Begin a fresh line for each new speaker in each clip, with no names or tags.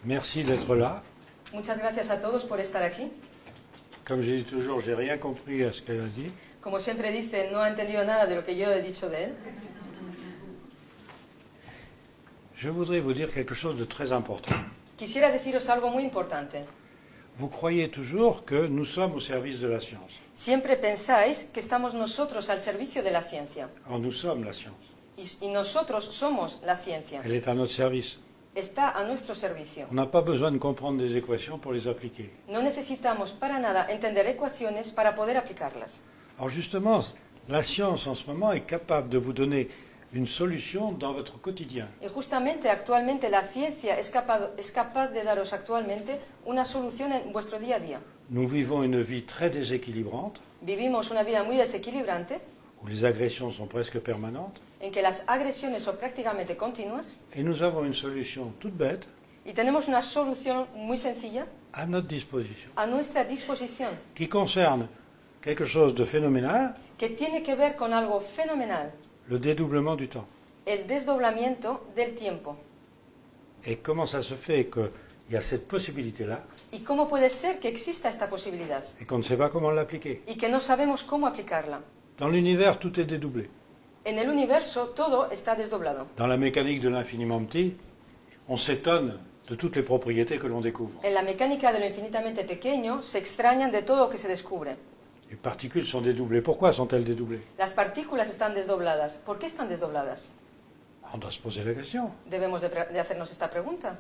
Merci d'être là.
Muchas gracias a todos por estar aquí.
Comme je dis toujours, j'ai rien compris à ce qu'elle a dit.
Como siempre dice, no ha entendido nada de lo que yo he dicho de él.
Je voudrais vous dire quelque chose de très important.
Quisiera deciros algo muy importante.
Vous croyez toujours que nous sommes au service de la science.
Siempre pensáis que estamos nosotros al servicio de la ciencia.
Or, nous sommes la science.
Y nosotros somos la ciencia.
Elle est à notre service.
Está a nuestro servicio.
On n'a pas besoin de comprendre des équations pour les appliquer.
No necesitamos para nada entender ecuaciones para poder aplicarlas.
Alors justement, la science en ce moment est capable de vous donner une solution dans votre quotidien.
Y justamente actualmente la ciencia es capaz de daros actualmente una solución en vuestro día a día.
Nous vivons une vie très déséquilibrante,
Vivimos una vida muy desequilibrante,
où les agressions sont presque permanentes,
en que las agresiones son prácticamente continuas,
et nous avons une solution toute bête
y tenemos una solución muy sencilla
à notre disposition,
a nuestra disposición,
qui concerne quelque chose de phénoménal,
que tiene que ver con algo fenomenal,
le dédoublement du temps.
el desdoblamiento del tiempo.
Et comment ça se fait qu'il y a cette possibilité-là
¿Y cómo puede ser que exista esta posibilidad
et qu'on ne sait pas comment l'appliquer?
y que no sabemos cómo aplicarla?
Dans l'univers, tout est dédoublé.
En el universo todo está desdoblado.
Dans la mécanique de l'infiniment petit, on s'étonne de toutes les propriétés que l'on découvre.
En la mecánica de lo infinitamente pequeño se extrañan de todo lo que se descubre.
Les particules sont dédoublées. Pourquoi sont-elles dédoublées?
Las partículas están desdobladas. ¿Por qué están desdobladas?
On doit se poser la question.
Debemos de hacernos esta pregunta.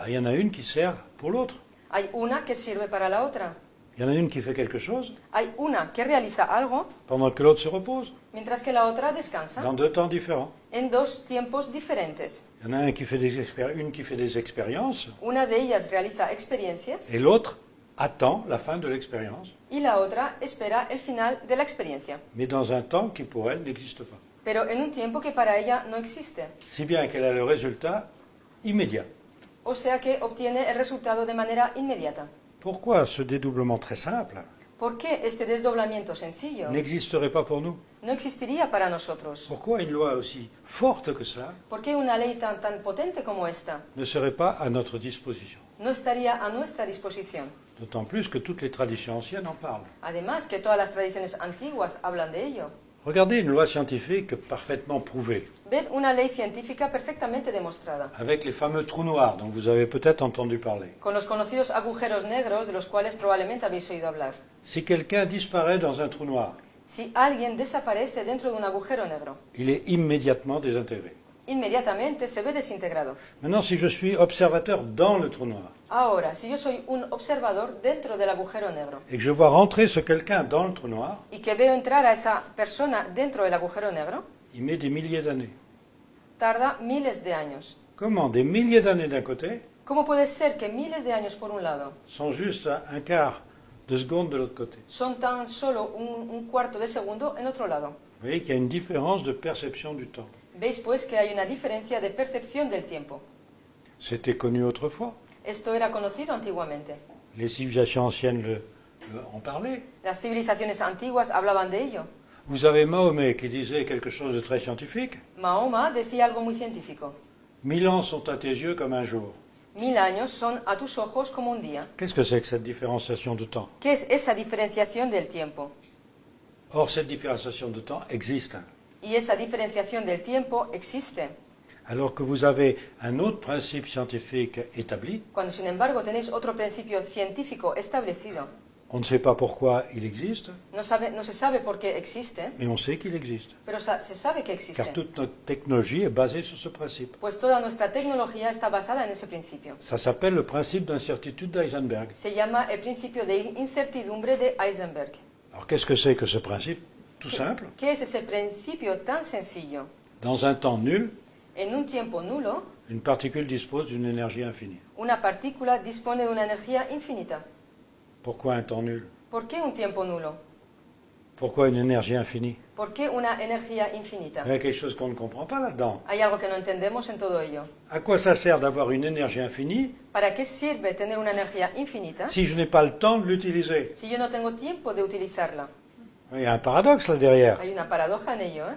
Il y en a une qui sert pour l'autre.
Hay una que sirve para la otra.
Il y en a une qui fait quelque chose
Hay una que realiza algo
pendant que l'autre se repose,
mientras que la otra descansa
dans deux temps différents.
en dos tiempos diferentes.
Il y en a une qui fait des expériences
Una de ellas realiza experiencias
et l'autre attend la fin de l'expérience,
y la otra espera el final de la experiencia,
mais dans un temps qui pour elle n'existe pas.
pero en un tiempo que para ella no existe.
Si bien qu'elle a le résultat immédiat.
O sea que obtiene el resultado de manera inmediata.
Pourquoi ce dédoublement très simple
¿Por qué este desdoblamiento sencillo
n'existerait pas pour nous?
no existiría para nosotros?
Pourquoi une loi aussi forte que cela
¿Por qué una ley tan potente como esta
ne serait pas à notre disposition?
no estaría a nuestra disposición?
D'autant plus que toutes les traditions anciennes en parlent.
Además que todas las tradiciones antiguas hablan de ello.
Regardez une loi scientifique parfaitement prouvée,
Ved una ley científica perfectamente demostrada,
avec les fameux trous noirs dont vous avez peut-être entendu parler.
con los conocidos agujeros negros de los cuales probablemente habéis oído hablar.
Si quelqu'un disparaît dans un trou noir,
Si alguien desaparece dentro de un agujero negro,
il est immédiatement désintégré.
inmediatamente se ve desintegrado.
Maintenant, si je suis observateur dans le trou noir
Ahora, si yo soy un observador dentro del agujero negro
et que je vois rentrer ce quelqu'un dans le trou noir,
y que veo entrar a esa persona dentro del agujero negro,
il met des milliers d'années.
tarda miles de años.
Comment des milliers d'années d'un côté
¿Cómo puede ser que miles de años por un lado
sont juste à un quart de seconde de l'autre côté?
son tan solo un cuarto de segundo en otro lado?
Vous voyez qu'il y a une différence de perception du temps.
Veis pues que hay una diferencia de percepción del tiempo.
C'était connu autrefois.
Esto era conocido antiguamente.
Les civilisations anciennes en parlaient.
Las civilizaciones antiguas hablaban de ello.
Vous avez Mahomet qui disait quelque chose de très scientifique.
Mahoma decía algo muy científico.
1000 ans sont à tes yeux comme un jour.
1000 años son a tus ojos como un día.
Qu'est-ce que c'est que cette différenciation de temps?
¿Qué es esa diferenciación del tiempo?
Or, cette différenciation de temps existe.
Y esa diferenciación del tiempo existe.
Alors que vous avez un autre principe scientifique établi,
Cuando, sin embargo, tenéis otro principio científico establecido,
on ne sait pas pourquoi il existe,
no se sabe por qué existe,
mais on sait qu'il existe.
pero se sabe que existe.
Car toute notre technologie est basée sur ce principe.
Pues toda nuestra tecnología está basada en ese principio.
Ça s'appelle le principe d'incertitude d'Heisenberg.
Se llama el principio de incertidumbre de Heisenberg.
Alors qu'est-ce que c'est que ce principe? Tout simple.
¿Qué es ese principio tan sencillo?
Dans un temps nul,
En un tiempo nulo,
une particule dispose d'une énergie infinie.
una partícula dispone de una energía infinita.
Pourquoi un temps nul?
¿Por qué un tiempo nulo?
Pourquoi une énergie infinie?
¿Por qué una energía infinita?
Il y a quelque chose qu'on ne comprend pas là-dedans.
Hay algo que no entendemos en todo ello.
À quoi ça sert d'avoir une énergie infinie
¿Para qué sirve tener una energía infinita
si je n'ai pas le temps de l'utiliser?
si yo no tengo tiempo de utilizarla?
Il y a un paradoxe là derrière.
Hay una paradoja en ello, ¿eh?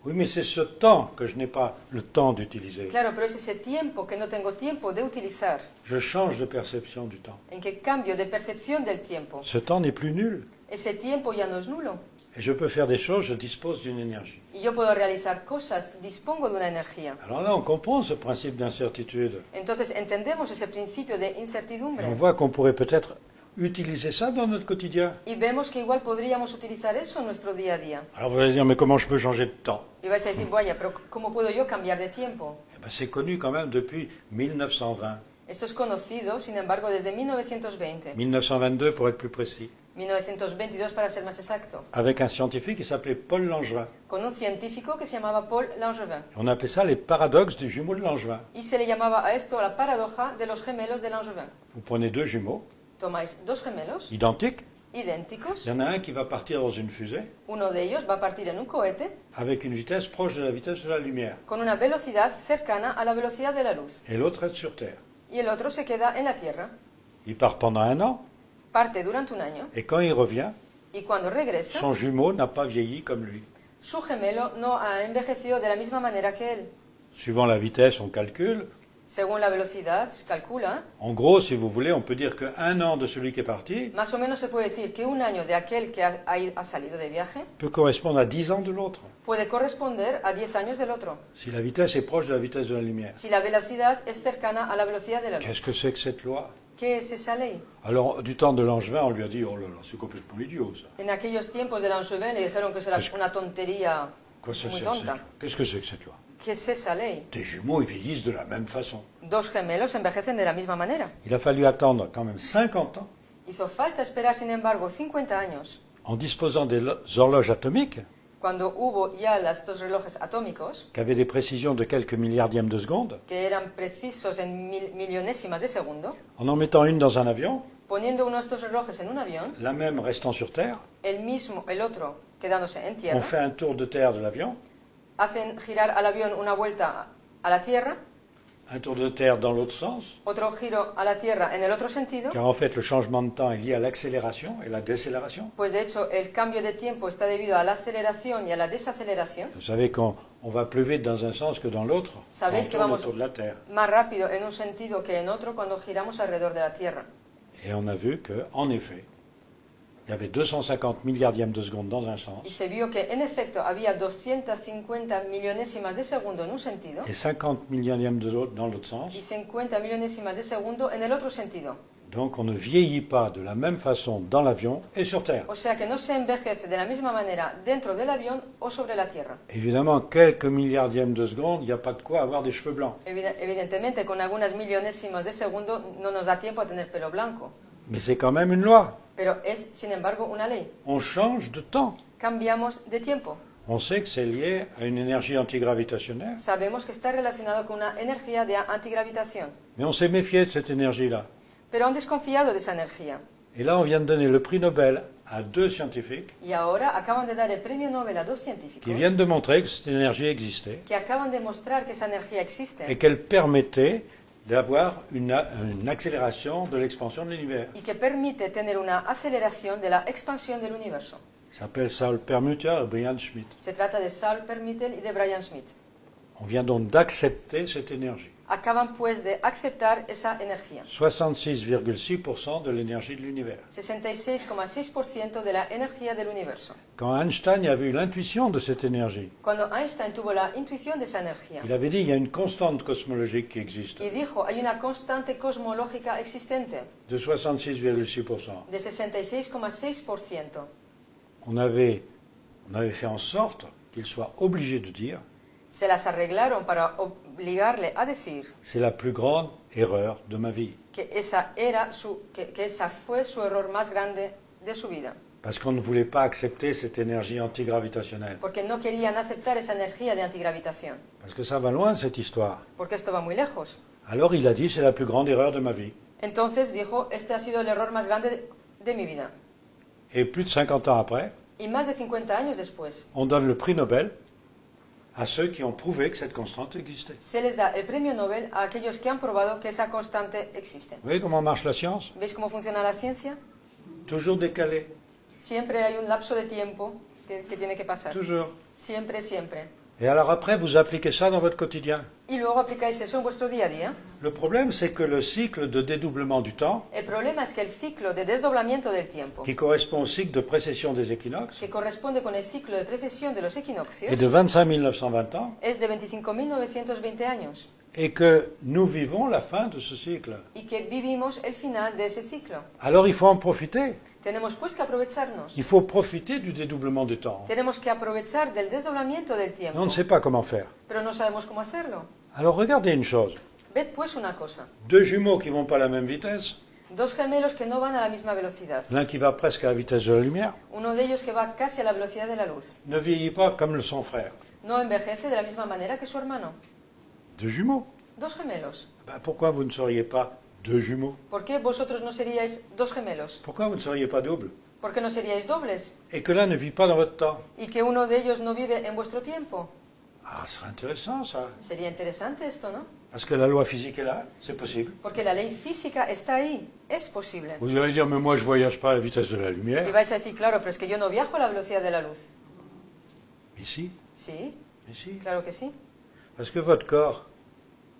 Oui, mais c'est ce temps que je n'ai pas le temps d'utiliser.
Claro, pero es ese tiempo que no tengo tiempo de utilizar,
Je change de perception du temps.
en que cambio de percepción del tiempo.
Ce temps n'est plus nul.
Ese tiempo ya no es nulo.
Et je peux faire des choses, je dispose d'une énergie.
Y yo puedo realizar cosas, dispongo de una energía.
Alors là, on comprend ce principe d'incertitude.
Entonces entendemos ese principio de
Et
incertidumbre.
on voit qu'on pourrait peut-être utiliser ça dans notre quotidien.
Y vemos que igual podríamos utilizar eso en nuestro día a día.
Alors vous allez dire, mais comment je peux changer de temps?
Y vais a decir, vaya, pero ¿cómo puedo yo cambiar de tiempo?
Eh ben, c'est connu quand même depuis 1920.
Esto es conocido, sin embargo, desde 1920.
1922 pour être plus précis.
1922 para ser más exacto.
Avec un scientifique qui s'appelait Paul Langevin.
Con un científico que se llamaba Paul Langevin.
On appelait ça les paradoxes du jumeau de Langevin.
Y se le llamaba a esto la paradoja de los gemelos de Langevin.
Vous prenez deux jumeaux
Tomáis dos gemelos
identiques.
idénticos.
Il y en a un qui va partir dans une fusée
Uno de ellos va a partir en un cohete
avec une vitesse proche de la vitesse de la lumière.
con una velocidad cercana a la velocidad de la luz.
Et l'autre est sur Terre.
Y el otro se queda en la Tierra.
Il part pendant un an
Parte durante un año
et quand il revient,
y cuando regresa,
son jumeau n'a pas vieilli comme lui.
su gemelo no ha envejecido de la misma manera que él.
Suivant la vitesse, on calcule.
Según la velocidad, se calcula,
En gros, si vous voulez, on peut dire qu'un an de celui qui est parti
más o menos se puede decir que un año de aquel que ha salido de viaje
peut correspondre à 10 ans de l'autre,
puede corresponder a 10 años del otro,
si la vitesse est proche de la vitesse de la lumière.
si la velocidad es cercana a la velocidad de la luz.
Qu'est-ce que c'est que cette loi?
¿Qué es esa ley?
Alors, du temps de Langevin, on lui a dit, oh là là, c'est complètement idiot ça.
En aquellos tiempos de Langevin le dijeron que eso era una tontería
Quoi, ça,
muy
c'est-
tonta.
Qu'est-ce que c'est que cette loi?
¿Qué es esa ley?
Tes jumeaux, ils vieillissent de la même façon.
Dos gemelos envejecen de la misma manera.
Il a fallu attendre quand même 50 ans,
Hizo falta esperar, sin embargo, 50 años,
en disposant des horloges atomiques,
cuando hubo ya estos relojes atómicos,
qui avaient des précisions de quelques milliardièmes de seconde,
que eran precisos en millonésimas de segundo,
en mettant une dans un avion,
poniendo uno de estos relojes en un avión,
la même restant sur Terre,
el otro quedándose en
on
tierra,
fait un tour de terre de l'avion,
hacen girar al avión una vuelta a la Tierra,
un tour de terre dans l'autre sens,
otro giro a la Tierra en el otro sentido,
car en fait le changement de temps est lié à l'accélération et la décélération.
pues de hecho el cambio de tiempo está debido a la aceleración y a la desaceleración.
Vous savez qu'on va plus vite dans un sens que dans l'autre quand on
Sabéis que
tourne
vamos
autour de la Terre.
más rápido en un sentido que en otro cuando giramos alrededor de la Tierra.
Et on a vu qu'en effet, il y avait 250 milliardièmes de seconde dans un
Y
sens
se vio que en efecto había 250 millonésimas de segundo en un sentido
et 50 milliardièmes de l'autre dans l'autre sens.
y 50 millonésimas de segundo en el otro sentido.
Donc on ne vieillit pas de la même façon dans l'avion et sur Terre.
O sea que no se envejece de la misma manera dentro del avión o sobre la Tierra.
Évidemment, quelques milliardièmes de seconde, il n'y a pas de quoi avoir des cheveux blancs.
Evidentemente, con algunas millonésimas de segundo no nos da tiempo a tener pelo blanco.
Mais c'est quand même une loi.
Pero es, sin embargo, una ley.
On change de temps.
Cambiamos de tiempo.
On sait que c'est lié à une énergie antigravitationnelle,
Sabemos que está relacionado con una energía de antigravitación.
mais on s'est méfié de cette énergie-là.
Pero han desconfiado de esa energía.
Et là, on vient de donner le prix Nobel à deux scientifiques
Y ahora acaban de dar el premio Nobel a dos científicos
qui viennent de montrer que cette énergie existait
que acaban de mostrar que esa energía
et
existe
qu'elle permettait d'avoir une accélération de l'expansion de l'univers.
y que permite tener una aceleración de la expansión del universo.
Ça s'appelle Saul Permuter et Brian Schmidt.
Se trata de Saul Permittel y de Brian Schmidt.
On vient donc d'accepter cette énergie.
Acaban pues de aceptar esa energía.
66,6% de l'énergie de l'univers.
66,6% de la energía del universo.
Quand Einstein a vu l'intuition de cette énergie,
Cuando Einstein tuvo la intuición de esa energía
il avait dit il y a une constante cosmologique qui existe
y dijo, hay una constante cosmológica existente
de 66,6%.
de 66,6%.
On avait fait en sorte qu'il soit obligé de dire
Se las arreglaron para obligarle a decir
c'est la plus grande erreur de ma vie.
que esa fue su error más grande de su vida.
Parce qu'on ne voulait pas accepter cette énergie antigravitationnelle.
Porque no querían aceptar esa energía de antigravitación.
Parce que ça va loin cette histoire.
Porque esto va muy lejos.
Alors il a dit c'est la plus grande erreur de ma vie.
Entonces dijo, este ha sido el error más grande de mi vida.
Et plus de 50 ans après,
Y Y más de 50 años después,
on donne le prix Nobel à ceux qui ont prouvé que cette constante existait.
se les da el premio Nobel a aquellos que han probado que esa constante existe.
Vous voyez comment marche la science?
¿Veis cómo funciona la ciencia?
Toujours décalé,
Siempre hay un lapso de tiempo que tiene que pasar.
toujours.
Siempre, siempre.
Et alors après, vous appliquez ça dans votre quotidien.
Y luego aplicáis eso en vuestro día a día.
Le problème, c'est que le cycle de dédoublement du temps,
El problema es que el ciclo de desdoblamiento del tiempo,
qui correspond au cycle de précession des équinoxes,
que corresponde con el ciclo de precesión de los
est
equinoccios,
de 25 920 ans,
es de 25.920 años
et que nous vivons la fin de ce cycle.
y que vivimos el final de ese ciclo.
Alors il faut en profiter.
Tenemos pues que aprovecharnos.
Il faut profiter du dédoublement du temps.
Tenemos que aprovechar del desdoblamiento del
Mais
tiempo,
on ne sait pas comment faire.
pero no sabemos cómo hacerlo.
Alors regardez une chose.
Ved pues una cosa.
Deux jumeaux qui ne vont pas à la même vitesse,
Dos gemelos que no van a la misma velocidad.
l'un qui va presque à la vitesse de la lumière,
Uno de ellos que va casi a la velocidad de la luz.
ne vieillit pas comme son frère.
No envejece de la misma manera que su hermano.
Deux jumeaux.
Dos gemelos.
Ben, pourquoi vous ne seriez pas deux jumeaux?
¿Por qué vosotros no seríais dos gemelos?
Pourquoi vous ne seriez pas double?
¿Por qué no seríais dobles?
Et que l'un ne vit pas dans votre temps.
Y que uno de ellos no vive en vuestro tiempo.
Ah, ce serait intéressant ça.
Sería interesante esto, ¿no?
Parce que la loi physique est là, c'est possible.
Porque la ley física está ahí. Es posible.
Vous allez dire, mais moi je ne voyage pas à la vitesse de la
Y
lumière.
vais a decir, claro, pero es que yo no viajo a la velocidad de la luz.
Mais si,
Sí,
mais si.
claro que sí.
Parce que votre corps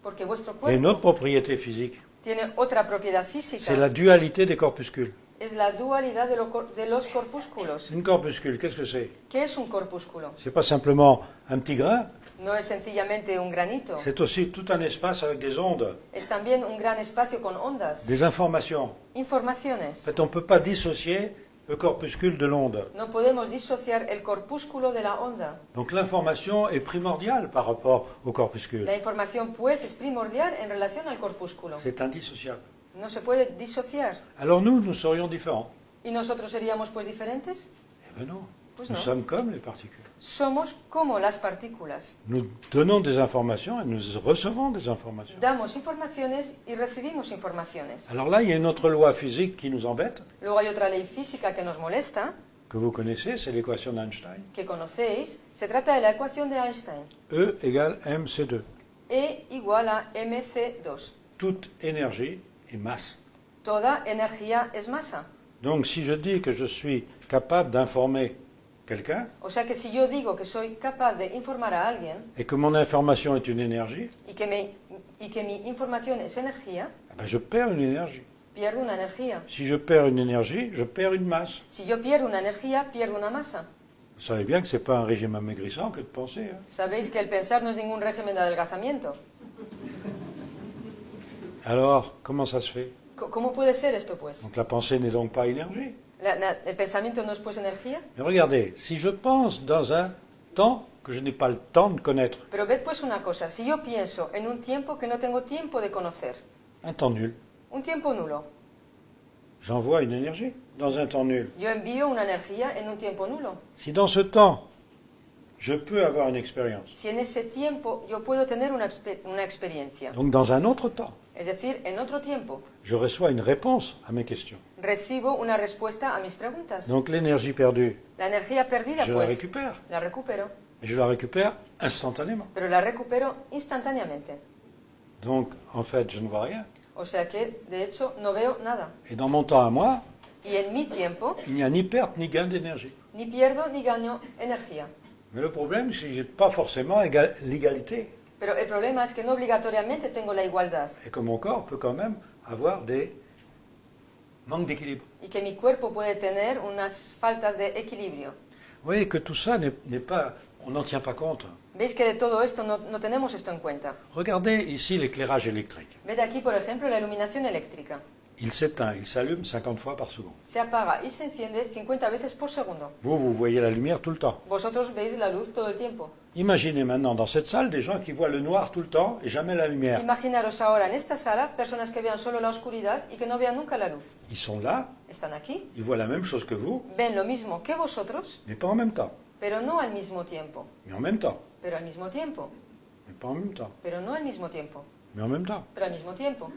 Porque vuestro
a une
cuerpo
autre propriété physique.
tiene otra propiedad
C'est
física.
la dualité des corpuscules.
Es la dualidad de los corpúsculos.
Une corpuscule, qu'est-ce que c'est?
¿Qué es un corpúsculo?
C'est pas simplement un petit grain,
No es sencillamente un granito.
c'est aussi tout un espace avec des ondes,
Es también un gran espacio con ondas,
des informations. En
informaciones.
fait, on ne peut pas dissocier le corpuscule de l'onde.
No podemos disociar el corpúsculo de la onda.
Donc l'information est primordiale par rapport au corpuscule.
La información, pues, es primordial en relación al corpúsculo.
C'est indissociable.
No se puede disociar.
Alors nous serions différents.
¿Y nosotros seríamos, pues, diferentes?
Eh bien non,
Pues
nous
no.
sommes comme les particules.
Somos como las partículas.
Nous donnons des informations et nous recevons des informations.
Damos informaciones y recibimos informaciones.
Alors là, il y a une autre loi physique qui nous embête,
Luego hay otra ley física que nos molesta,
que vous connaissez, c'est l'équation d'Einstein.
que conocéis. Se trata de la ecuación de Einstein.
E égale mc2.
E igual a mc2.
Toute énergie est masse.
Toda energía es masa.
Donc si je dis que je suis capable d'informer quelqu'un
O sea que si yo digo que soy capaz de informar a alguien
et que mon information est une énergie,
y que mi información es energía,
eh ben, je perds une énergie.
pierdo una energía.
Si je perds une énergie, je perds une masse.
Si yo pierdo una energía, pierdo una masa.
Vous savez bien que ce n'est pas un régime amaigrissant que de penser. Hein.
Sabéis que el pensar no es ningún régimen de adelgazamiento.
Alors, comment ça se fait?
¿Cómo puede ser esto, pues?
Donc la pensée n'est donc pas énergie.
¿El pensamiento no es, pues, energía?
Mais regardez, si je pense dans un temps que je n'ai pas le temps de connaître,
Pero ved, pues, una cosa. Si yo pienso en un tiempo que no tengo tiempo de conocer,
un temps nul,
un tiempo nulo,
j'envoie une énergie dans un temps nul.
yo envío una energía en un tiempo nulo.
Si dans ce temps, je peux avoir une expérience,
Si en ese tiempo yo puedo tener una experiencia,
donc dans un autre temps,
es decir, en otro tiempo,
je reçois une réponse à mes questions.
recibo una respuesta a mis preguntas.
Donc l'énergie perdue,
La energía perdida,
je la
pues,
récupère.
la recupero,
Et je la récupère instantanément.
pero la recupero instantáneamente.
Donc, en fait, je ne vois rien.
O sea que, de hecho, no veo nada.
Et dans mon temps à moi,
Y en mi tiempo,
il n'y a ni perte ni gain d'énergie.
ni pierdo ni gano energía.
Mais le problème, c'est que je n'ai pas forcément l'égalité.
Pero el problema es que no obligatoriamente tengo la igualdad
Et que mon corps peut quand même avoir des manques d'équilibre.
y que mi cuerpo puede tener unas faltas de equilibrio.
Vous voyez que tout ça n'est pas... On n'en tient pas compte.
¿Veis que de todo esto no tenemos esto en cuenta?
Regardez ici l'éclairage électrique.
Ved aquí, por ejemplo, la iluminación eléctrica.
Il s'éteint, il s'allume 50 fois par seconde.
Se apaga y se enciende 50 veces por segundo.
Vous voyez la lumière tout le temps.
Vosotros veis la luz todo el tiempo.
Imaginez maintenant dans cette salle des gens qui voient le noir tout le temps et jamais la lumière.
Imaginaros ahora en esta sala personas que vean solo la oscuridad y que no vean nunca la luz.
Ils sont là,
Están aquí,
ils voient la même chose que vous,
ven lo mismo que vosotros,
mais pas en même temps.
pero no al mismo tiempo.
Mais en même temps.
Pero al mismo tiempo.
Mais pas en même temps.
Pero no al mismo tiempo.
Mais en même temps.
Pero al mismo tiempo.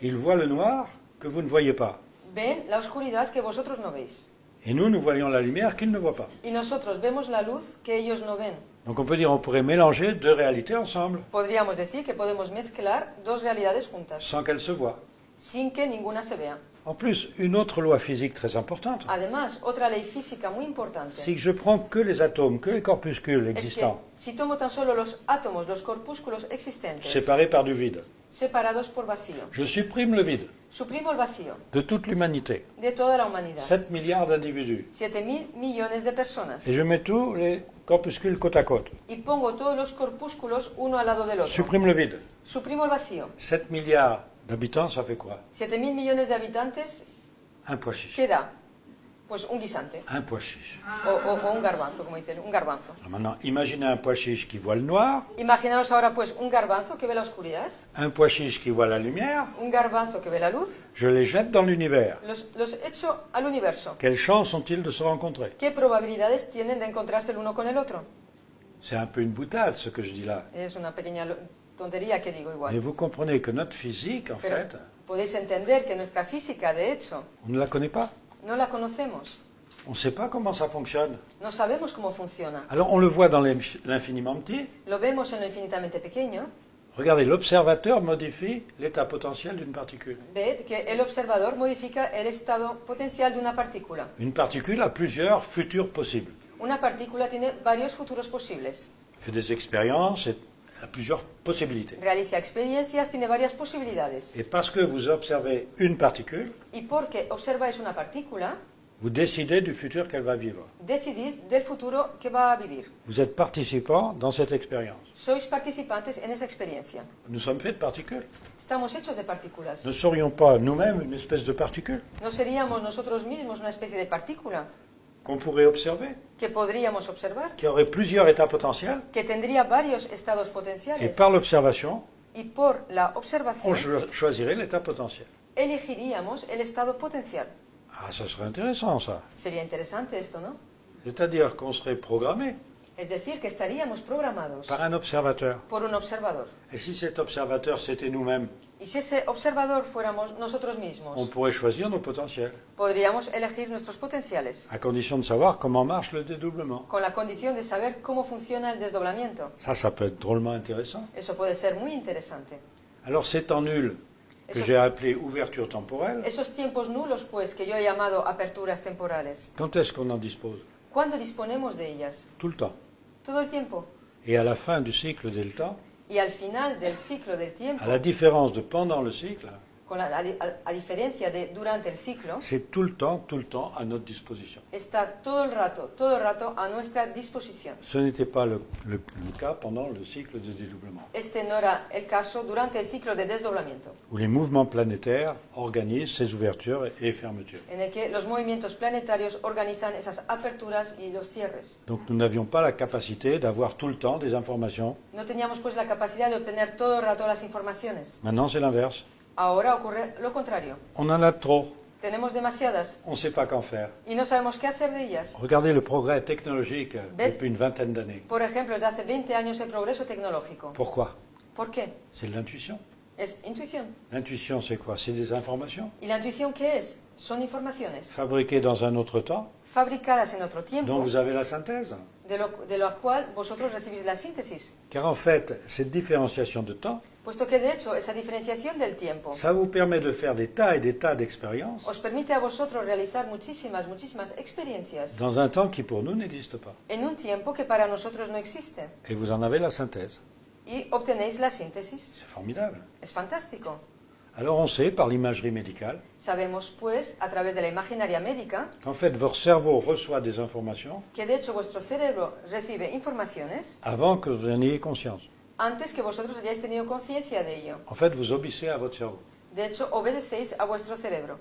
Ils voient le noir que vous ne voyez pas.
ven la oscuridad que vosotros no veis.
Et nous voyons la lumière qu'ils ne voient pas.
Y nosotros vemos la luz que ellos no ven.
Donc on peut dire on pourrait mélanger deux réalités ensemble,
Podríamos decir que podemos mezclar dos realidades juntas,
sans qu'elles se voient.
sin que ninguna se vea.
En plus, une autre loi physique très importante,
Además, otra ley física muy importante
c'est que je prends que les atomes, que les corpuscules
es que
existants,
si tomo tan solo los átomos, los corpúsculos existentes,
séparés par du vide.
separados por vacío,
Je supprime le vide
suprimo el vacío
de toute l'humanité,
de toda la humanidad,
7 milliards d'individus,
7.000 millones de personas,
et je mets tous les corpuscules côte à côte.
y pongo todos los corpúsculos uno al lado del otro.
Supprime le vide.
Suprimo el vacío.
7 milliards d'habitants, ça fait quoi?
7.000 millones de habitantes,
Un pois chiche.
¿qué da? Pues un guisante.
Un pois chiche.
O un garbanzo, como dicen, un garbanzo.
Alors maintenant, imaginez un pois chiche qui voit le noir,
Imaginaros ahora pues un garbanzo que ve la oscuridad,
un pois chiche qui voit la lumière,
un garbanzo que ve la luz,
je les jette dans l'univers.
los echo al universo.
Quelles chances ont-ils de se rencontrer?
¿Qué probabilidades tienen de encontrarse el uno con el otro?
C'est un peu une boutade ce que je dis là.
Es una pequeña tontería que digo
Mais
igual.
vous comprenez que notre physique, en
Pero
fait,
podéis entender que nuestra física, de hecho,
on ne la connaît pas.
no la conocemos.
On ne sait pas comment ça fonctionne.
No sabemos cómo funciona.
Alors on le voit dans l'infiniment petit.
Lo vemos en lo infinitamente pequeño.
Regardez, l'observateur modifie l'état potentiel d'une particule.
Ved que el observador modifica el estado potencial de una partícula.
Une particule a plusieurs futurs possibles.
Una partícula tiene varios futuros posibles.
Fait des expériences et a plusieurs possibilités.
Realiza experiencias, tiene varias posibilidades.
Et parce que vous observez une particule,
Y porque observáis una partícula,
vous décidez du futur qu'elle va vivre.
decidís del futuro que va a vivir.
Vous êtes participant dans cette expérience.
Sois participantes en esa experiencia.
Nous sommes faits de particules.
Estamos hechos de partículas.
Ne serions pas nous-mêmes une espèce de particule
¿No seríamos nosotros mismos una especie de partícula
qu'on pourrait observer,
que podríamos observar,
qui aurait plusieurs états potentiels,
que tendría varios estados
et
potenciales?
par l'observation,
Y por la
on
observación
choisirait l'état potentiel.
elegiríamos el estado potencial.
Ah, ça serait intéressant, ça.
Sería interesante esto, ¿no?
C'est-à-dire qu'on serait programmé
Es decir, que estaríamos programados
par un observateur.
por un observador.
Et si cet observateur, c'était nous-mêmes,
Y si ese observador fuéramos nosotros
on
mismos,
pourrait choisir nos potentiels,
podríamos elegir nuestros potenciales,
à condition de savoir comment marche le dédoublement.
con la condición de saber cómo funciona el desdoblamiento.
Ça peut être drôlement intéressant.
Eso puede ser muy interesante.
Alors, ces temps nuls que
Eso-
j'ai appelé ouverture temporelle,
Esos tiempos nulos, pues, que yo he llamado aperturas temporales,
quand est-ce qu'on en dispose?
¿cuándo disponemos de ellas?
Tout le temps.
Todo el tiempo.
Et à la fin du cycle del temps,
Y al final del ciclo del tiempo,
à la différence de pendant le cycle,
a diferencia de durante el ciclo,
c'est tout le temps à notre disposition.
está todo el rato a nuestra disposición.
Ce n'était pas le cas pendant le cycle de dédoublement,
Este no era el caso durante el ciclo de desdoblamiento,
où les mouvements planétaires organisent ces ouvertures et fermetures.
en el que los movimientos planetarios organizan esas aperturas y los cierres.
Donc nous n'avions pas la capacité d'avoir tout le temps des informations.
No teníamos pues la capacidad de obtener todo el rato las informaciones.
Maintenant, c'est l'inverse.
Ahora ocurre lo contrario.
On en a trop.
Tenemos demasiadas
On ne sait pas qu'en faire.
y no sabemos qué hacer de ellas.
Regardez le progrès technologique depuis une vingtaine d'années.
Por ejemplo, desde hace 20 años el progreso tecnológico.
Pourquoi?
¿Por qué?
C'est de l'intuition.
Es intuición.
L'intuition, c'est quoi? C'est des informations
¿Y la intuición qué es? Son informaciones
fabriquées dans un autre temps,
fabricadas en otro
dont
tiempo,
vous avez la synthèse.
de lo cual vosotros recibís la síntesis.
Car en fait, cette différenciation de temps,
Puesto que de hecho esa diferenciación del tiempo
ça vous permet de faire des tas et des tas d'expériences
os permite a vosotros realizar muchísimas experiencias
dans un temps qui pour nous n'existe pas.
en un tiempo que para nosotros no existe.
Et vous en avez la synthèse.
Y obtenéis la síntesis.
C'est formidable.
Es fantástico.
Alors on sait par l'imagerie médicale
Sabemos, pues, a través de la imaginaria médica,
qu'en fait votre cerveau reçoit des informations
que de hecho vuestro cerebro recibe informaciones
avant que vous en ayez conscience.
antes que vosotros hayáis tenido conciencia de ello.
En fait, vous obéissez à votre cerveau.
De hecho, obedecéis a vuestro cerebro.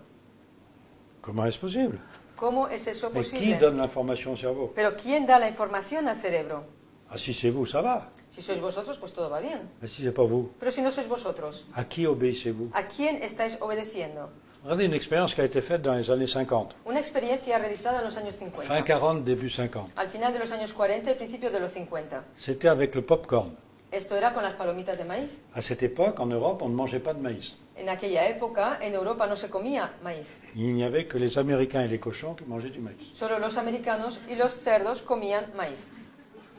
Comment est-ce possible?
¿Cómo es eso
Mais qui
posible?
donne l'information au cerveau?
Pero ¿quién da la información al cerebro?
Ah, si c'est vous, ça va.
Si sois vosotros, pues todo va bien.
Mais si c'est pas vous,
Pero si no sois vosotros,
à qui obéissez-vous?
¿a quién estáis obedeciendo?
Regardez une expérience qui a été faite dans les années 50.
Una experiencia realizada en los años 50.
Fin 40, début 50.
Al final de los años 40 y principio de los 50.
C'était avec le pop-corn.
Esto era con las palomitas de maíz.
À cette époque, en Europe, on ne mangeait pas de maïs.
En aquella época, en Europa no se comía maíz.
Il n'y avait que les Américains et les cochons qui mangeaient du maïs.
Solo los americanos y los cerdos comían maíz.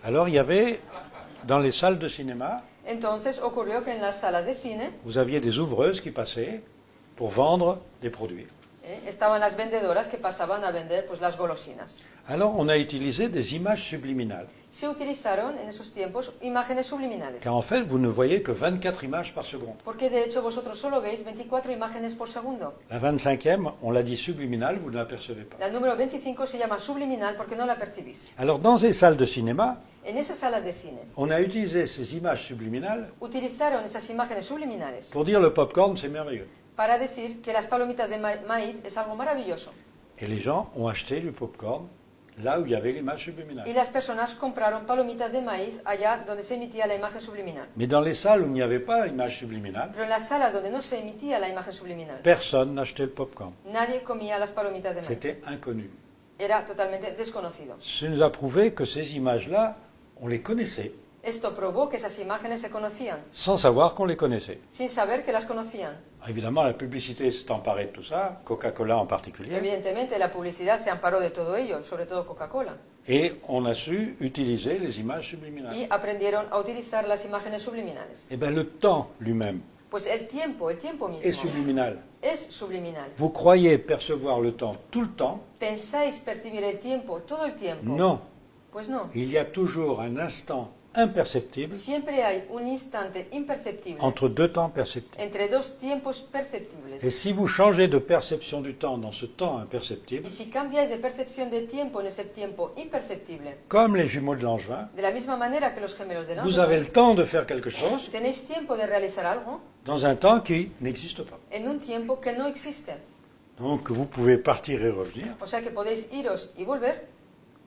Alors il y avait, dans les salles de cinéma,
Entonces ocurrió que en las salas de cine
vous aviez des ouvreuses qui passaient pour vendre des produits.
estaban las vendedoras que pasaban a vender pues, las golosinas.
Alors on a utilisé des images subliminales,
Se utilizaron en esos tiempos imágenes subliminales.
car en fait vous ne voyez que 24 images par seconde.
Porque de hecho vosotros solo veis 24 imágenes por segundo.
La 25e, on l'a dit subliminale, vous ne l'apercevez pas.
La número 25 se llama subliminal porque no la percibís.
Alors dans ces salles de cinéma,
En esas salas de cine
on a utilisé ces images subliminales
utilizaron esas imágenes subliminales
pour dire le popcorn c'est merveilleux.
para decir que las palomitas de maíz es algo maravilloso.
Et les gens ont acheté du popcorn là où il y avait l'image
Y
subliminale.
las personas compraron palomitas de maíz allá donde se emitía la imagen subliminal.
Mais dans les salles où il n'y avait pas l'image subliminale,
Pero en las salas donde no se emitía la imagen subliminal,
personne n'achetait le popcorn.
nadie comía las palomitas de maíz.
C'était inconnu.
Era totalmente desconocido.
Ça nous a prouvé que ces images-là, on les connaissait,
Esto probó que esas imágenes se conocían,
sans savoir qu'on les connaissait.
sin saber que las conocían.
Évidemment, la publicité s'est emparée de tout ça, Coca-Cola en particulier,
Evidentemente, la publicidad se amparó de todo ello, sobre todo Coca-Cola,
et on a su utiliser les images subliminales.
y aprendieron a utilizar las imágenes subliminales.
Eh bien, le temps lui-même
Pues el tiempo
est
mismo
subliminal.
es subliminal.
Vous croyez percevoir le temps tout le temps?
¿Pensáis percibir el tiempo todo el tiempo?
Non.
Pues no.
Il y a toujours un instant imperceptible
Siempre hay un instante imperceptible
entre deux temps perceptibles.
entre dos tiempos perceptibles.
Et si vous changez de perception du temps dans ce temps imperceptible,
Y si cambiáis de percepción de tiempo en ese tiempo imperceptible,
comme les jumeaux de Langevin,
de la misma manera que los gemelos de
vous avez
Langevin,
le temps de faire quelque chose
tenéis tiempo de realizar algo
dans un temps qui n'existe pas.
en un tiempo que no existe.
Donc vous pouvez partir et revenir.
O sea que podéis iros y volver,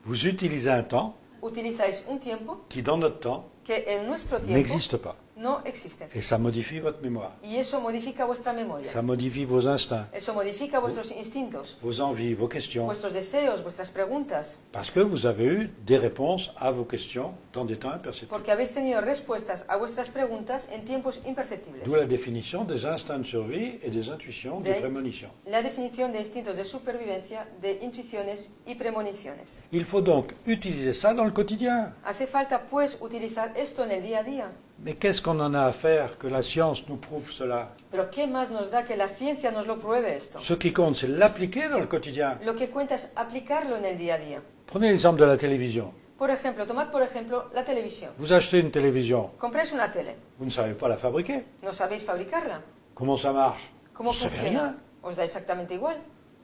Vous utilisez un temps
utilizáis un tiempo
qui, dans notre temps,
que en nuestro tiempo
n'existe pas.
no existe.
Et ça modifie votre mémoire.
Y eso modifica vuestra memoria.
Ça modifie vos instincts,
Eso modifica vuestros instintos,
vos envies, vos questions.
vuestros deseos, vuestras preguntas,
Parce que vous avez eu des réponses à vos questions dans des temps imperceptibles.
porque habéis tenido respuestas a vuestras preguntas en tiempos imperceptibles.
D'où la définition des instincts de survie et des intuitions, des prémonitions.
La definición de instintos de supervivencia, de intuiciones y premoniciones.
Il faut donc utiliser ça dans le quotidien.
Hace falta, pues, utilizar esto en el día a día.
Mais qu'est-ce qu'on en a à faire que la science nous prouve cela?
Pero ¿qué más nos da que la ciencia nos lo pruebe esto?
Ce qui compte, c'est l'appliquer dans le quotidien.
Lo que cuenta es aplicarlo en el día a día.
Prenez l'exemple de la télévision.
Por ejemplo, tomad por ejemplo la televisión.
Vous achetez une télévision,
Compráis una tele,
vous ne savez pas la fabriquer.
no sabéis fabricarla.
Comment ça marche?
¿Cómo
Vous savez
funciona?
rien.
Os da exactamente igual.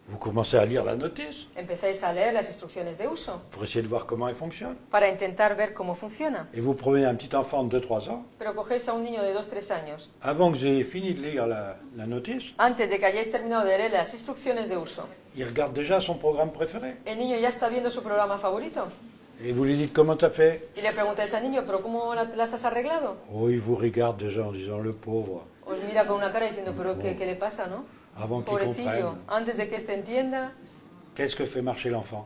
Vous commencez à lire la notice
Empezáis a leer las instrucciones de uso
pour essayer de voir comment elle fonctionne.
para intentar ver cómo funciona.
Et vous prenez un petit enfant de 2-3 ans.
Pero cogéis a un niño de 2-3 años.
Avant que vous ayez fini de lire la notice,
Antes de que hayáis terminado de leer las instrucciones de uso,
il regarde déjà son programme préféré.
el niño ya está viendo su programa favorito.
Et vous lui dites comment tu as fait?
Y le preguntáis al niño, ¿pero cómo las has arreglado?
Oh, il vous regarde déjà en disant le pauvre,
Os mira con una cara diciendo, ¿pero qué le pasa, no?
avant qu'il
Pobrecillo,
comprenne.
antes de que éste entienda,
Qu'est-ce que fait marcher l'enfant?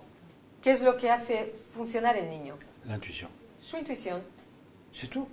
¿qué es lo que hace funcionar el niño?
L'intuition.
Su intuición,
C'est tout.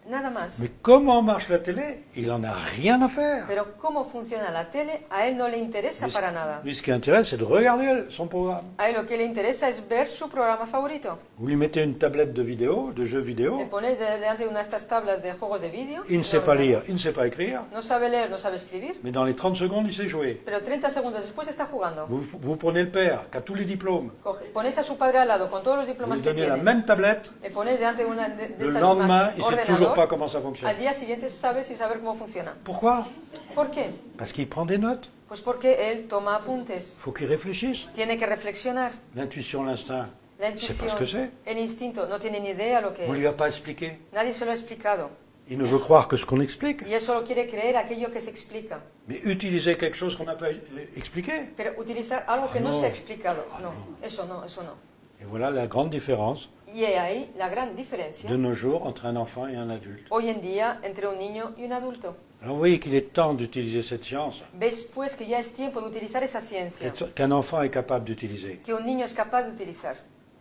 nada más.
Mais comment marche la télé? Il n'en a rien à faire.
Pero cómo funciona la tele, a él no le interesa
Lui,
para nada.
lui, ce qui intéresse, c'est de regarder son programme.
A él lo que le interesa es ver su programa favorito.
Vous lui mettez une tablette de vidéo, de jeux
Le
vidéo.
ponéis delante de una de estas tablas de juegos de vídeo.
Il ne sait pas lire, il ne sait pas écrire.
No sabe leer, no sabe escribir.
Mais dans les 30 secondes, il sait jouer.
Pero 30 segundos después está jugando.
Vous prenez le père, qui a tous les diplômes.
Ponéis a su padre al lado con todos los
Vous
diplomas
lui
que
donnez la
tiene.
même tablette.
Le ponéis delante de una de
Le
estas
lendemain,
mismas
il ne sait toujours pas
ordenador.
comment ça fonctionne.
Al día siguiente sabe sin saber cómo funciona.
Pourquoi?
¿Por qué?
Parce qu'il prend des notes.
Pues porque él toma apuntes.
Il faut qu'il réfléchisse.
Tiene que reflexionar.
L'intuition, l'instinct,
La
je sais pas ce que
intuición,
c'est.
el instinto, no tiene ni idea lo que
On ne lui a
es.
pas expliqué.
Nadie se lo ha explicado.
Il ne veut croire que ce qu'on explique.
Y él solo quiere creer aquello que se explica.
Mais utiliser quelque chose qu'on n'a pas expliqué.
Pero utilizar algo que no
no.
se ha explicado. No, eso no, eso no.
Et voilà la grande différence
Y he ahí la gran diferencia
de nos jours entre un enfant et un adulte.
hoy en día entre un niño y un adulto.
Alors vous voyez qu'il est temps d'utiliser cette science
Ves pues que ya es tiempo de utilizar esa ciencia
qu'un enfant est capable d'utiliser.
que un niño es capaz de utilizar.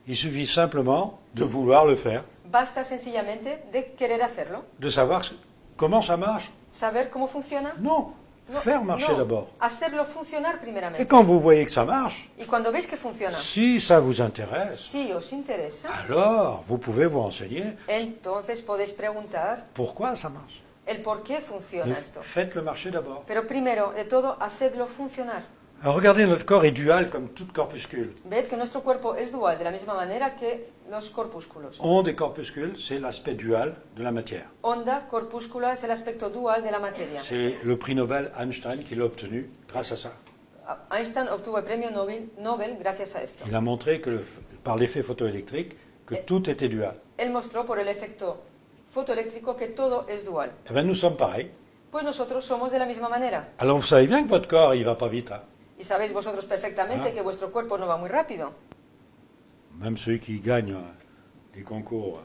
Il suffit simplement de vouloir le faire,
Basta sencillamente de querer hacerlo,
de savoir comment ça marche.
saber cómo funciona.
Non,
No,
faire marcher
no,
d'abord.
hacerlo funcionar
Et
primeramente.
quand vous voyez que ça marche,
Y cuando veis que funciona,
si ça vous intéresse,
si os interesa,
alors vous pouvez vous renseigner
entonces podéis preguntar
pourquoi ça marche.
el por qué
Mais
funciona esto.
faites-le marcher d'abord.
Pero primero de todo, hacedlo funcionar.
Alors regardez, notre corps est dual comme tout corpuscule.
Ved que nuestro cuerpo es dual de la misma manera que los corpúsculos.
Onde et corpuscule, c'est l'aspect dual de la matière.
Onda corpúscula es el aspecto dual de la materia.
C'est le prix Nobel Einstein qui l'a obtenu grâce à ça.
Einstein obtuvo el premio Nobel gracias a esto.
Il a montré que par l'effet photoélectrique que tout était dual.
Él mostró por el efecto fotoeléctrico que todo es dual.
Eh bien, nous sommes pareils.
Pues nosotros somos de la misma manera.
Alors vous savez bien que votre corps, il va pas vite. Hein.
Y sabéis vosotros perfectamente que vuestro cuerpo no va muy rápido.
Même ceux qui gagnent les concours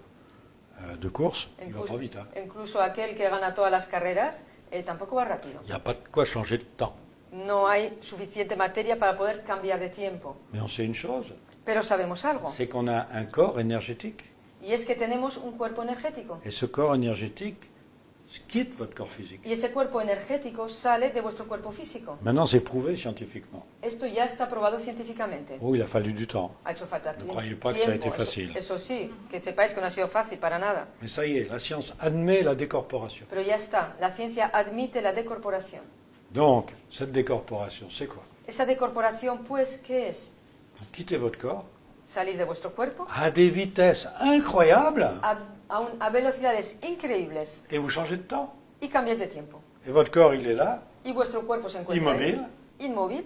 de course, il va pas vite. Hein.
Incluso aquel que gana todas las carreras tampoco va rápido.
Il n'y a pas de quoi changer de temps.
No hay suficiente materia para poder cambiar de tiempo.
Mais on sait une chose,
Pero sabemos algo.
c'est qu'on a un corps énergétique.
Y es que tenemos un cuerpo energético.
Et ce corps énergétique quitte votre corps physique.
Y ese cuerpo energético sale de vuestro cuerpo físico.
Maintenant, c'est prouvé scientifiquement.
Esto ya está probado científicamente.
Oh, il a fallu du temps.
Ha hecho falta
Ne croyez pas que ça a été
tiempo.
facile.
Eso sí, que sepáis que no ha sido fácil para nada.
Mais ça y est, la science admet la décorporation.
Pero ya está, la ciencia admite la decorporación.
Donc, cette décorporation, c'est quoi?
Esa decorporación, pues, ¿qué es?
Vous quittez votre corps
Salís de vuestro cuerpo
à des vitesses incroyables
a velocidades increíbles
et vous changez de temps.
y cambiáis de tiempo.
Et votre corps, il est là,
Y vuestro cuerpo se encuentra
Inmóvil.
ahí, inmóvil.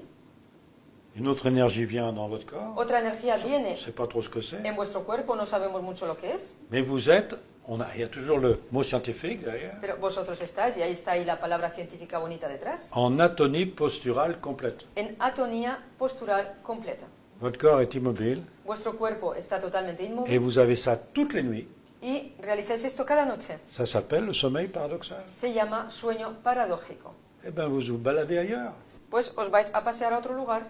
une autre énergie vient dans votre corps,
Otra energía
on
viene
ne sait pas trop ce que c'est,
en vuestro cuerpo, no sabemos mucho lo que es,
mais vous êtes, il y a toujours le mot scientifique derrière,
pero vosotros estáis, y ahí está ahí la palabra científica bonita detrás,
en atonie posturale complète.
en atonía postural completa.
Votre corps est immobile
Vuestro cuerpo está totalmente
et
inmóvil
vous avez ça toutes les nuits.
y realizáis esto cada noche.
Ça s'appelle le sommeil paradoxal.
Se llama sueño paradójico.
Eh bien, vous vous baladez ailleurs.
Pues os vais a pasear a otro lugar,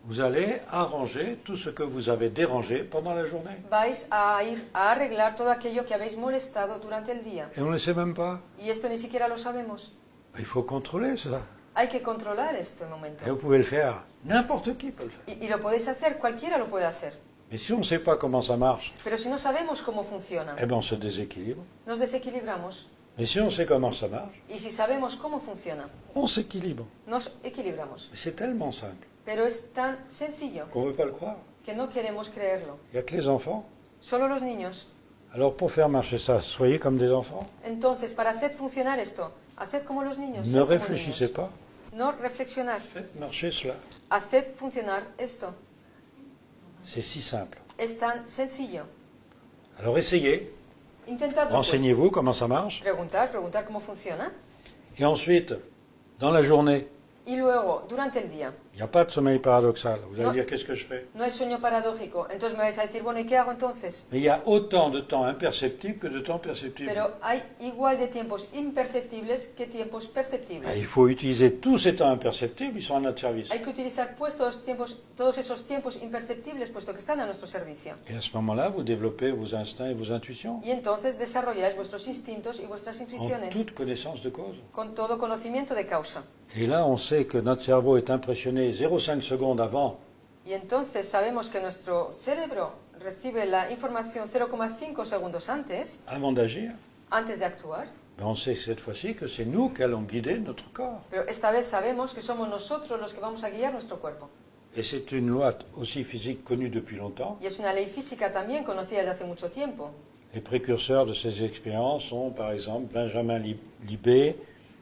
Vous allez arranger tout ce que vous avez dérangé pendant la journée.
vais a ir a arreglar todo aquello que habéis molestado durante el día.
Et on ne le sait même pas.
Y esto ni siquiera lo sabemos.
Il faut contrôler cela.
Hay que controlar esto en momento.
Et vous pouvez le faire. N'importe qui peut le faire.
Y lo podéis hacer, cualquiera lo puede hacer.
Mais si on ne sait pas comment ça marche,
Pero si no sabemos cómo funciona,
eh bien on se déséquilibre.
nos desequilibramos.
Mais si on sait comment ça marche,
Y si sabemos cómo funciona,
on s'équilibre.
nos equilibramos.
Mais c'est tellement simple
Pero es tan sencillo
qu'on ne veut pas le croire.
que no queremos creerlo.
Il n'y a que les enfants.
Solo los niños.
Alors pour faire marcher ça, soyez comme des enfants.
Entonces, para hacer funcionar esto, haced como los niños.
Ne
sed como
réfléchissez
niños.
pas.
No reflexionar.
Faites marcher cela.
Haced funcionar esto.
C'est si simple.
Es tan sencillo.
Alors essayez.
Intentadlo. Pues.
Renseignez-vous comment ça marche.
Preguntar cómo funciona.
Et ensuite, dans la journée,
Y luego, durante el día,
il n'y a pas de sommeil paradoxal. Vous allez
Non.
dire qu'est-ce que je fais?
no hay sueño paradójico. Entonces me vais a decir, bueno, ¿y qué hago entonces?
Mais il y a autant de temps imperceptible que de temps perceptible.
Pero hay igual de tiempos imperceptibles que tiempos
Ah,
perceptibles.
il faut utiliser tous ces temps imperceptibles, ils sont à notre service.
Hay que utilizar pues todos esos tiempos imperceptibles, puesto que están a nuestro servicio.
Et à ce moment-là, vous développez vos instincts et vos intuitions
Y entonces desarrolláis vuestros instintos y vuestras
en
intuiciones
toute connaissance de cause.
con todo conocimiento de causa.
Et là, on sait que notre cerveau est impressionné 0,5 secondes avant
Y entonces sabemos que nuestro cerebro recibe la información 0,5 segundos
avant d'agir.
antes de actuar.
Ben, on sait cette fois-ci que c'est nous qui allons guider notre corps.
Pero esta vez sabemos que somos nosotros los que vamos a guiar nuestro cuerpo.
Et c'est une loi aussi physique connue depuis longtemps.
Y es una ley física también conocida desde hace mucho tiempo.
Les précurseurs de ces expériences sont, par exemple, Benjamin Libet,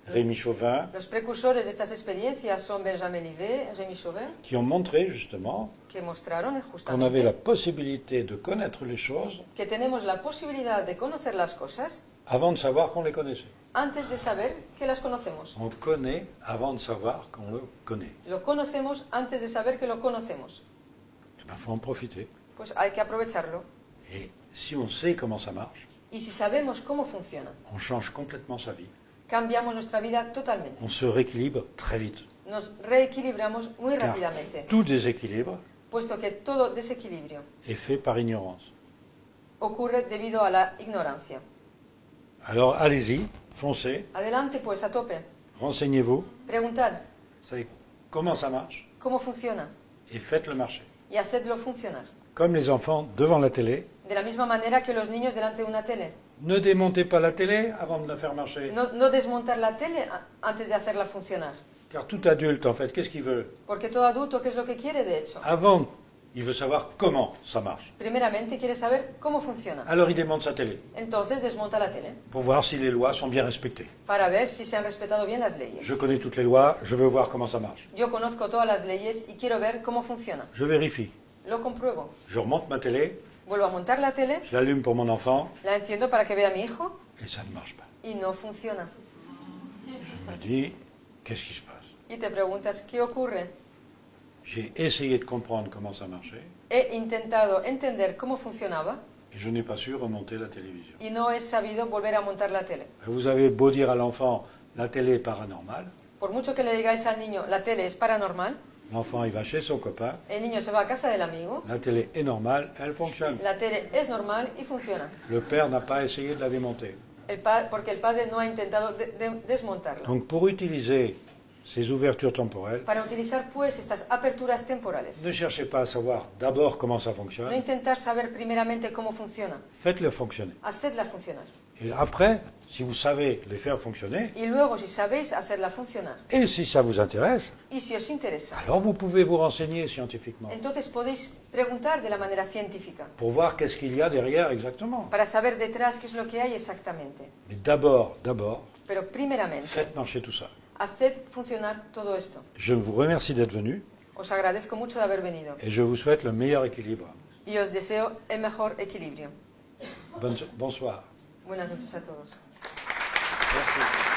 Rémi Chauvin,
Los precursores de estas experiencias son Benjamin Libet, Rémi Chauvin,
qui ont montré justement
que mostraron
qu'on avait la
justamente
possibilité de connaître les choses
que tenemos la posibilidad de conocer las cosas
avant de savoir qu'on les connaissait.
antes de saber que las conocemos.
On connaît avant de savoir qu'on le connaît.
Lo conocemos antes de saber que lo conocemos.
Il faut en profiter.
Pues hay que aprovecharlo.
Et si on sait comment ça marche,
Y si sabemos cómo funciona,
on change complètement sa vie.
cambiamos nuestra vida totalmente.
On se rééquilibre très vite.
Nos reequilibramos muy
Car
rápidamente,
tout déséquilibre
puesto que todo desequilibrio
est fait par ignorance.
ocurre debido a la ignorancia.
Alors allez-y, foncez,
Adelante pues a tope.
renseignez-vous,
Preguntad
Vous savez comment ça marche
cómo funciona
et faites-le marcher.
y hacedlo funcionar.
Comme les enfants devant la télé,
De la misma manera que los niños delante de una tele.
ne démontez pas la télé avant de la faire marcher.
No desmontar la tele antes de hacerla funcionar.
Car tout adulte, en fait, qu'est-ce qu'il veut?
Porque todo adulto, ¿qué es lo que quiere de hecho?
Avant, il veut savoir comment ça marche.
Primeramente quiere saber cómo funciona.
Alors il démonte sa télé
Entonces desmonta la tele
pour voir si les lois sont bien respectées.
para ver si se han respetado bien las leyes.
Je connais toutes les lois, je veux voir comment ça marche.
Yo conozco todas las leyes y quiero ver cómo funciona.
Je vérifie.
Lo compruebo.
Je remonte ma télé,
Vuelvo a montar la tele,
je l'allume pour mon enfant,
la enciendo para que vea a mi hijo
et ça ne marche pas.
y no funciona.
Je me dis, qu'est-ce qui se passe?
Y te preguntas, ¿qué ocurre?
J'ai essayé de comprendre comment ça marchait,
He intentado entender cómo funcionaba
et je n'ai pas su remonter la télévision.
y no he sabido volver a montar la tele.
Vous avez beau dire à l'enfant, la télé est paranormale,
Por mucho que le digáis al niño, la tele es paranormal,
l'enfant il va chez son copain,
el niño se va a casa del amigo,
la télé est normale, elle fonctionne.
la tele es normal y funciona.
Le père n'a pas essayé de la démonter.
Porque el padre no ha intentado desmontarla.
Donc pour utiliser ces ouvertures temporelles,
Para utilizar pues estas aperturas temporales,
ne cherchez pas à savoir d'abord comment ça
no
fonctionne,
intentar saber primeramente cómo funciona,
faites-le fonctionner.
hacedla funcionar.
Et après, si vous savez les faire fonctionner,
Y luego, si sabéis hacerla funcionar,
et si ça vous intéresse,
y si os interesa,
alors vous pouvez vous renseigner scientifiquement
entonces podéis preguntar de la manera científica,
pour voir qu'est-ce qu'il y a derrière exactement.
para saber detrás qué es lo que hay exactamente.
Mais d'abord,
Pero primeramente,
faites marcher tout ça.
haced funcionar todo esto.
Je vous remercie d'être venu
Os agradezco mucho de haber venido
et je vous souhaite le meilleur équilibre.
y os deseo el mejor equilibrio.
Bonsoir.
Buenas noches a todos.
Merci.